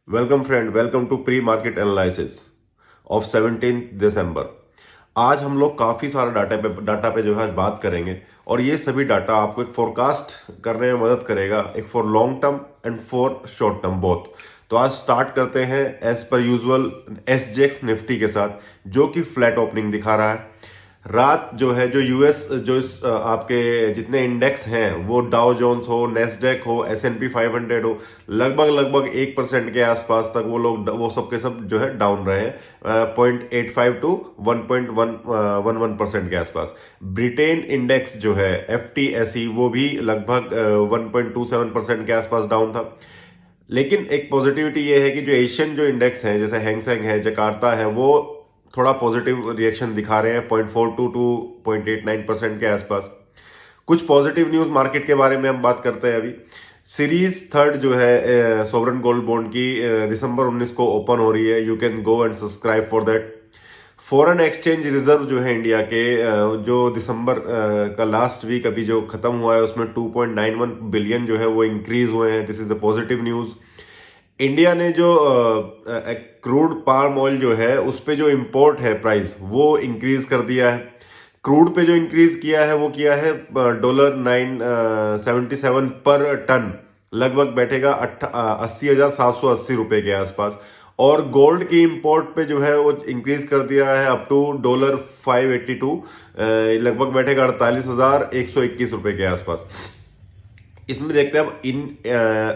Welcome friend, welcome to pre market analysis of 17 December. आज हम लोग काफ़ी सारा डाटा पे जो है आज बात करेंगे और ये सभी डाटा आपको एक फोरकास्ट करने में मदद करेगा, एक for long term and for short term both. तो आज स्टार्ट करते हैं as per usual SGX Nifty के साथ, जो कि फ्लैट ओपनिंग दिखा रहा है। रात जो है जो यूएस आपके जितने इंडेक्स हैं, वो डाउ जोन्स हो, नेस्डेक हो, S&P 500 हो, लगभग लगभग 1% के आसपास तक वो सब के सब जो है डाउन रहे हैं, 0.85 टू 1.11% के आसपास। ब्रिटेन इंडेक्स जो है FTSE वो भी लगभग 1.27% के आसपास डाउन था। लेकिन एक पॉजिटिविटी ये है कि जो एशियन जो इंडेक्स हैं, जैसे हैंगसेंग है, जकार्ता है, वो थोड़ा पॉजिटिव रिएक्शन दिखा रहे हैं, 0.42 टू 0.89% के आसपास। कुछ पॉजिटिव न्यूज मार्केट के बारे में हम बात करते हैं अभी। सीरीज थर्ड जो है सोवरन गोल्ड बॉन्ड की दिसंबर 19 को ओपन हो रही है। You can go and subscribe for that. Foreign exchange reserve जो है इंडिया के, जो दिसंबर का लास्ट वीक अभी जो खत्म हुआ है, उसमें 2.91 बिलियन जो है वो इंक्रीज हुए हैं। This is a positive news. India ने जो क्रूड पाम ऑयल जो है उस पे जो इंपोर्ट है प्राइस, वो इंक्रीज कर दिया है। क्रूड पे जो इंक्रीज किया है वो किया है $977 पर टन, लगभग बैठेगा 80,780 रुपए के आसपास। और गोल्ड की इंपोर्ट पे जो है वो इंक्रीज कर दिया है अप टू $582, लगभग बैठेगा 48,121 रुपए के आसपास। इसमें देखते हैं अब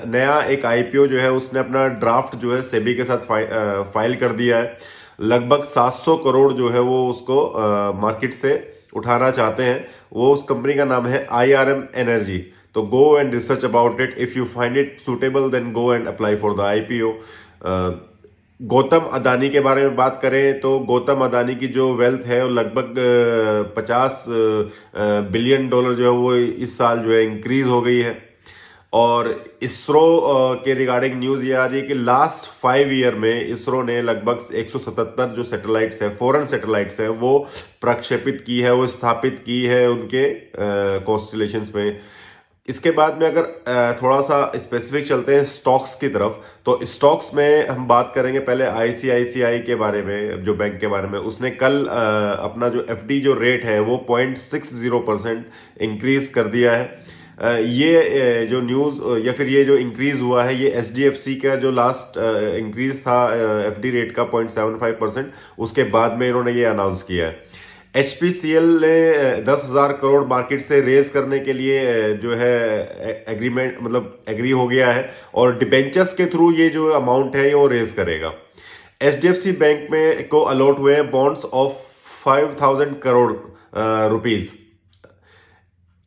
नया एक आईपीओ जो है उसने अपना ड्राफ्ट जो है सेबी के साथ फाइल कर दिया है। लगभग 700 करोड़ जो है वो उसको मार्केट से उठाना चाहते हैं। वो उस कंपनी का नाम है IRM एनर्जी। तो go and research about it, if you find it suitable then go and apply for the IPO. Gautam Adani के बारे में बात करें तो गौतम अदानी की जो वेल्थ है वो लगभग 50 बिलियन डॉलर जो है वो इस साल जो है इंक्रीज हो गई है। और इसरो के रिगार्डिंग न्यूज ये आ रही है कि लास्ट 5 ईयर में इसरो ने लगभग 177 जो सैटेलाइट्स हैं, फॉरेन सैटेलाइट्स हैं, वो प्रक्षेपित की है, वो स्थापित की है उनके कॉन्स्टलेशंस में। इसके बाद में अगर थोड़ा सा स्पेसिफिक चलते हैं स्टॉक्स की तरफ, तो स्टॉक्स में हम बात करेंगे पहले ICICI के बारे में, जो बैंक के बारे में। उसने कल अपना जो FD जो रेट है वो 0.60% इंक्रीज कर दिया है। ये जो न्यूज़ या फिर ये जो इंक्रीज हुआ है, ये HDFC का जो लास्ट इंक्रीज था FD रेट का 0.75%, उसके बाद में इन्होंने ये अनाउंस किया है। HPCL ने 10,000 करोड़ मार्केट से रेज करने के लिए जो है एग्रीमेंट, मतलब एग्री हो गया है, और डिबेंचर्स के थ्रू ये जो अमाउंट है ये वो रेज करेगा। HDFC बैंक में को अलॉट हुए हैं बॉन्ड्स ऑफ 5,000 करोड़ रुपीज।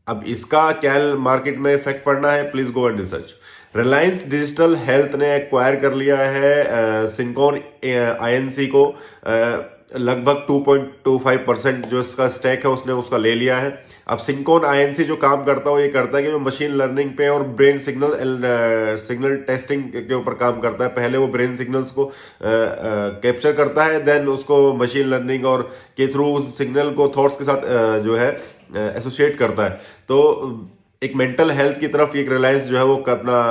अब इसका क्या मार्केट में इफेक्ट पड़ना है, please go and research. Reliance digital health ने एक्वायर कर लिया है सिंकॉन INC को। लगभग 2.25% जो इसका स्टैक है उसने उसका ले लिया है। अब सिंकॉन INC जो काम करता है वो ये करता है कि जो मशीन लर्निंग पे और ब्रेन सिग्नल टेस्टिंग के ऊपर काम करता है। पहले वो ब्रेन सिग्नल्स को कैप्चर करता है, देन उसको मशीन लर्निंग और के थ्रू उस सिग्नल को थॉट्स के साथ जो है एसोसिएट करता है। तो एक मेंटल हेल्थ की तरफ एक रिलायंस जो है वो अपना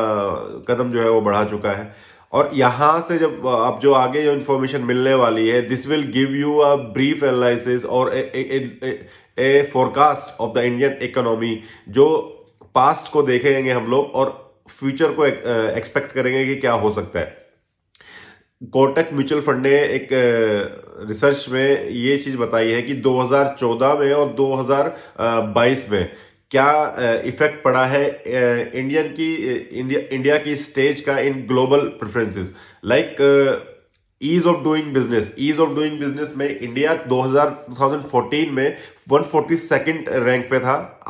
कदम जो है वो बढ़ा चुका है। और यहाँ से जब आप जो आगे जो इन्फॉर्मेशन मिलने वाली है, this will give you a brief analysis और a forecast of the Indian economy, जो पास्ट को देखेंगे हम लोग और फ्यूचर को एक्सपेक्ट करेंगे कि क्या हो सकता है। कोटक म्यूचुअल फंड ने एक रिसर्च में ये चीज बताई है कि 2014 में और 2022 में क्या इफेक्ट पड़ा है इंडिया की स्टेज का in global preferences, like ease of doing business में इंडिया 2014 में 142nd रैंक पे था।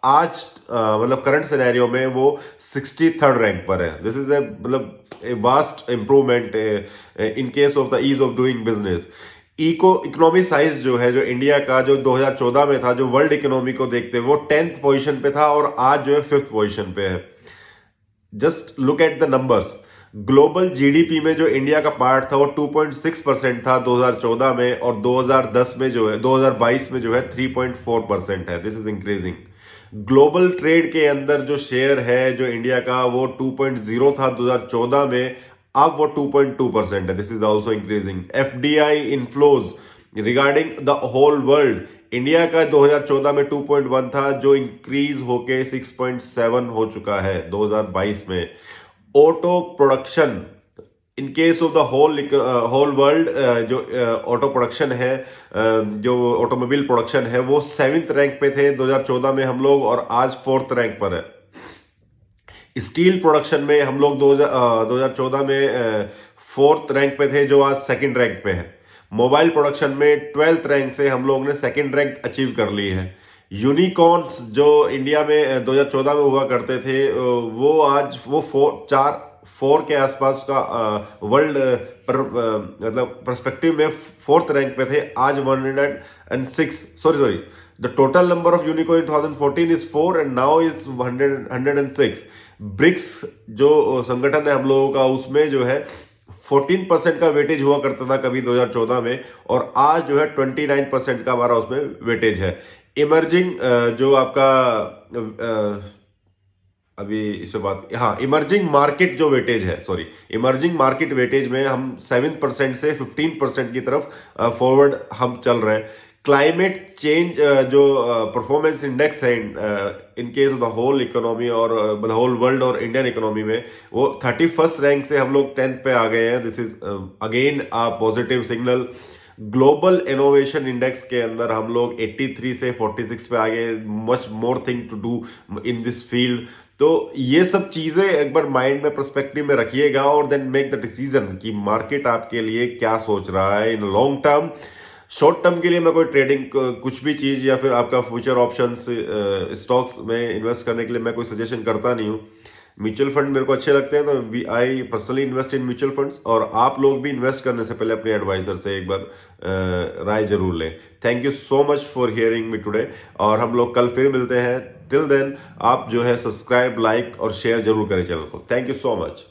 आज मतलब करंट सिनेरियो में वो 63rd रैंक पर है। दिस इज ए मतलब a vast improvement in case of the ease of doing business. Economy size जो है, जो इंडिया का जो 2014 में था, जो वर्ल्ड इकोनॉमी को देखते हुए वो 10th पोजीशन पे था और आज जो है 5th पोजीशन पे है। Just look at the numbers. Global GDP में जो इंडिया का पार्ट था वो 2.6% था 2014 में, और 2010 में जो है 2022 में जो है 3.4% है। This is increasing. Global trade के अंदर जो शेयर है जो इंडिया का, वो 2.0 था 2014 में, अब वो 2.2% है, this is also increasing. FDI inflows regarding the whole world, India का 2014 में 2.1 था, जो इंक्रीज होके 6.7 हो चुका है 2022 में। Auto production in case of the whole world, जो ऑटो प्रोडक्शन है, जो ऑटोमोबाइल प्रोडक्शन है, वो 7th रैंक पे थे 2014 में हम लोग, और आज 4th रैंक पर है। स्टील प्रोडक्शन में हम लोग 2014 में 4th रैंक पे थे, जो आज 2nd रैंक पे है। मोबाइल प्रोडक्शन में 12th रैंक से हम लोग ने 2nd रैंक अचीव कर ली है। यूनिकॉर्न्स जो इंडिया में 2014 में हुआ करते थे, वो आज वो 4 के आसपास का वर्ल्ड पर मतलब परस्पेक्टिव में 4th रैंक पे थे, आज 106, sorry the total number of unicorn in 2014 is 4 and now is 106। BRICS जो संगठन है हम लोगों का, उसमें जो है 14% का वेटेज हुआ करता था कभी 2014 में, और आज जो है 29% का हमारा उसमें वेटेज है। इमर्जिंग जो आपका अभी इस पे बात, हाँ, इमर्जिंग मार्केट जो वेटेज है, सॉरी, इमर्जिंग मार्केट वेटेज में हम 7% से 15% की तरफ फॉरवर्ड हम चल रहे हैं। क्लाइमेट चेंज जो परफॉर्मेंस इंडेक्स है in case of the whole economy और द होल वर्ल्ड और इंडियन इकोनॉमी में, वो 31st रैंक से हम लोग 10th पे आ गए हैं। This is again a positive signal. Global innovation index के अंदर हम लोग 83 से 46 पे आ गए। Much more thing to do in this field. तो ये सब चीजें एक बार माइंड में पर्सपेक्टिव में रखिएगा, और देन मेक द डिसीजन कि मार्केट आपके लिए क्या सोच रहा है in long term. Short term के लिए मैं कोई ट्रेडिंग कुछ भी चीज या फिर आपका फ्यूचर ऑप्शंस स्टॉक्स में इन्वेस्ट करने के लिए मैं कोई सजेशन करता नहीं हूँ। म्यूचुअल फंड मेरे को अच्छे लगते हैं, तो I personally invest in mutual funds, और आप लोग भी इन्वेस्ट करने से पहले अपने एडवाइजर से एक बार राय जरूर लें। Thank you so much for hearing me today, और हम लोग कल फिर मिलते हैं। टिल देन आप जो है सब्सक्राइब, लाइक और शेयर जरूर करें चैनल को। Thank you so much.